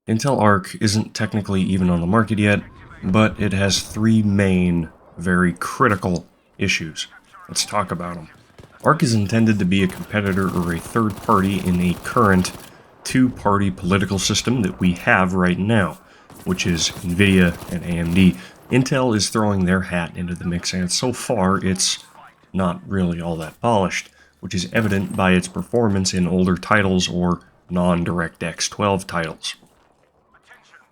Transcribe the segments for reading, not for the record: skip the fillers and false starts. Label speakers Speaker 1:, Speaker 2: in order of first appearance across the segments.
Speaker 1: Intel Arc isn't technically even on the market yet, but it has three main, very critical issues. Let's talk about them. Arc is intended to be a competitor or a third party in a current two-party political system that we have right now, which is Nvidia and AMD. Intel is throwing their hat into the mix, and so far it's not really all that polished, which is evident by its performance in older titles or non-DirectX 12 titles.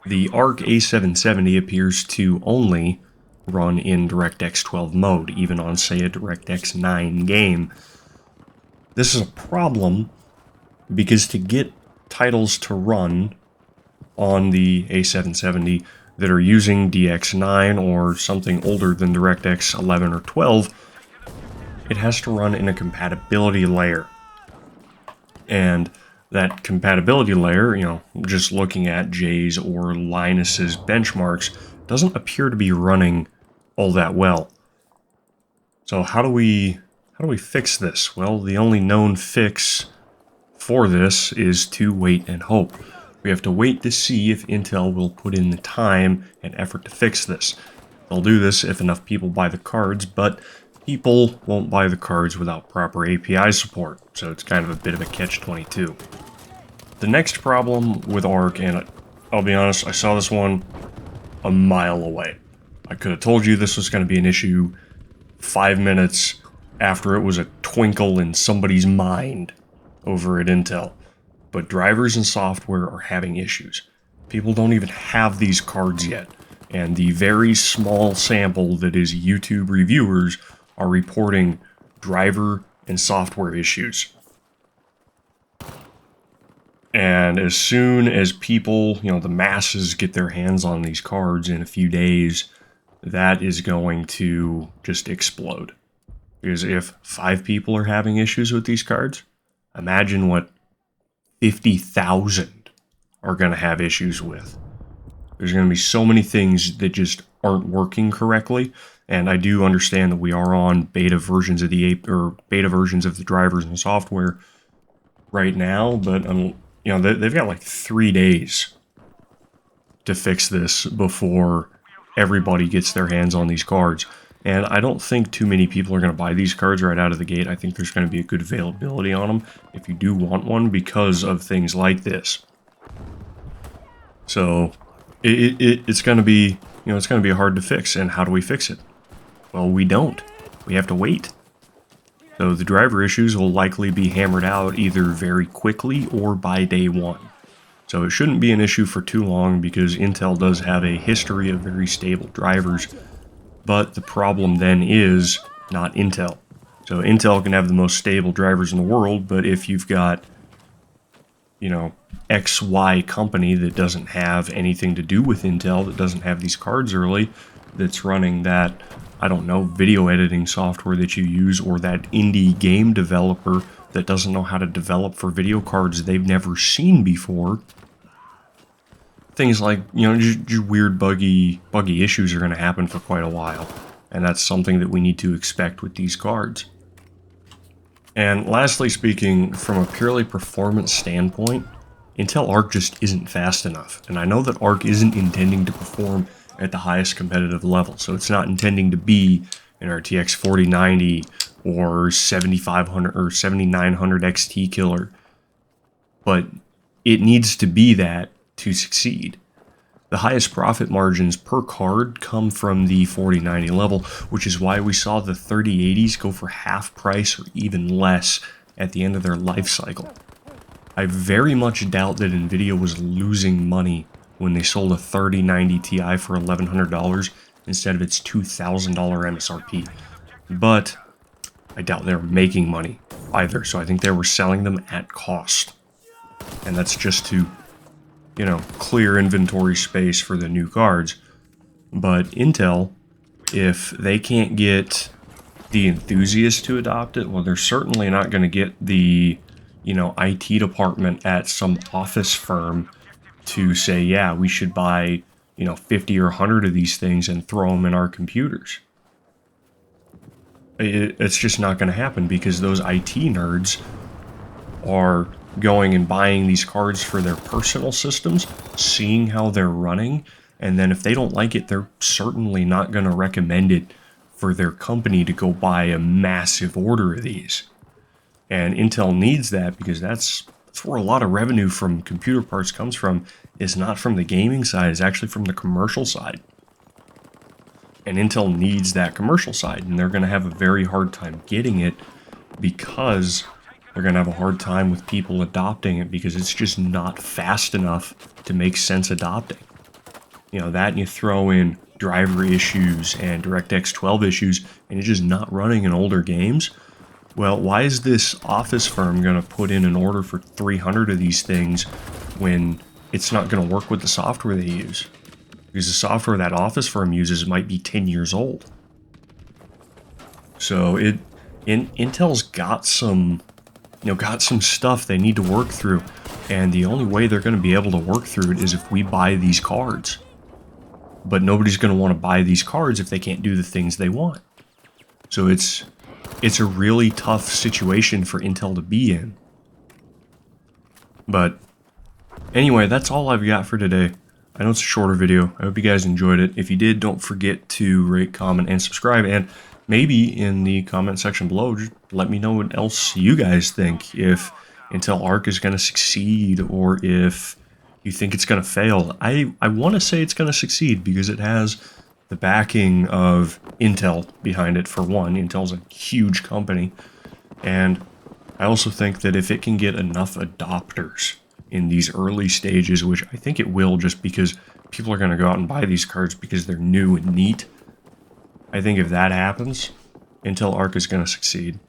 Speaker 1: The Arc A770 appears to only run in DirectX 12 mode, even on, say, a DirectX 9 game. This is a problem because to get titles to run on the A770 that are using DX9 or something older than DirectX 11 or 12, it has to run in a compatibility layer. And that compatibility layer, just looking at Jay's or Linus's benchmarks, doesn't appear to be running all that well. So how do we fix this? Well, the only known fix for this is to wait and hope. We have to wait to see if Intel will put in the time and effort to fix this. They'll do this if enough people buy the cards, but people won't buy the cards without proper API support, so it's kind of a bit of a catch-22. The next problem with Arc, and I'll be honest, I saw this one a mile away. I could have told you this was going to be an issue 5 minutes after it was a twinkle in somebody's mind over at Intel. But drivers and software are having issues. People don't even have these cards yet, and the very small sample that is YouTube reviewers are reporting driver and software issues. And as soon as people, the masses get their hands on these cards in a few days, that is going to just explode. Because if 5 people are having issues with these cards, imagine what 50,000 are going to have issues with. There's going to be so many things that just aren't working correctly. And I do understand that we are on beta versions of the drivers and software right now, but they've got like 3 days to fix this before everybody gets their hands on these cards. And I don't think too many people are going to buy these cards right out of the gate. I think there's going to be a good availability on them if you do want one because of things like this. So it's going to be, it's going to be hard to fix. And how do we fix it? Well, we don't. We have to wait. So the driver issues will likely be hammered out either very quickly or by day one. So it shouldn't be an issue for too long because Intel does have a history of very stable drivers. But the problem then is not Intel. So Intel can have the most stable drivers in the world, but if you've got, XY company that doesn't have anything to do with Intel, that doesn't have these cards early, that's running that, video editing software that you use, or that indie game developer that doesn't know how to develop for video cards they've never seen before, things like, just weird buggy issues are going to happen for quite a while. And that's something that we need to expect with these cards. And lastly speaking, from a purely performance standpoint, Intel Arc just isn't fast enough. And I know that Arc isn't intending to perform at the highest competitive level. So it's not intending to be an RTX 4090 or 7500 or 7900 XT killer. But it needs to be that to succeed. The highest profit margins per card come from the 4090 level, which is why we saw the 3080s go for half price or even less at the end of their life cycle. I very much doubt that Nvidia was losing money when they sold a 3090 Ti for $1,100 instead of its $2,000 MSRP. But I doubt they were making money either, so I think they were selling them at cost. And that's just to clear inventory space for the new cards. But Intel, if they can't get the enthusiasts to adopt it, well, they're certainly not going to get the, IT department at some office firm to say, yeah, we should buy, 50 or 100 of these things and throw them in our computers. It's just not going to happen because those IT nerds are going and buying these cards for their personal systems, seeing how they're running, and then if they don't like it, they're certainly not going to recommend it for their company to go buy a massive order of these. And Intel needs that because that's where a lot of revenue from computer parts comes from, is not from the gaming side, it's actually from the commercial side. And Intel needs that commercial side, and they're going to have a very hard time getting it because they're going to have a hard time with people adopting it because it's just not fast enough to make sense adopting. You know, that and you throw in driver issues and DirectX 12 issues, and it's just not running in older games. Well, why is this office firm going to put in an order for 300 of these things when it's not going to work with the software they use? Because the software that office firm uses might be 10 years old. So Intel's got some stuff they need to work through, and the only way they're going to be able to work through it is if we buy these cards. But nobody's going to want to buy these cards if they can't do the things they want. So it's a really tough situation for Intel to be in. But anyway, that's all I've got for today. I know it's a shorter video. I hope you guys enjoyed it. If you did, don't forget to rate, comment, and subscribe. And maybe in the comment section below, just let me know what else you guys think. If Intel Arc is going to succeed or if you think it's going to fail. I want to say it's going to succeed because it has the backing of Intel behind it, for one. Intel's a huge company. And I also think that if it can get enough adopters in these early stages, which I think it will just because people are going to go out and buy these cards because they're new and neat, I think if that happens, Intel Arc is going to succeed.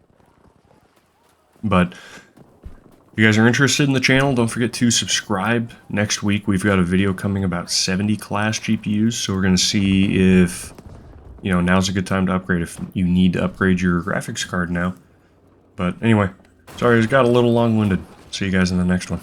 Speaker 1: But if you guys are interested in the channel, don't forget to subscribe. Next week, we've got a video coming about 70 class GPUs, so we're going to see if, you know, now's a good time to upgrade, if you need to upgrade your graphics card now. But anyway, sorry, it got a little long-winded. See you guys in the next one.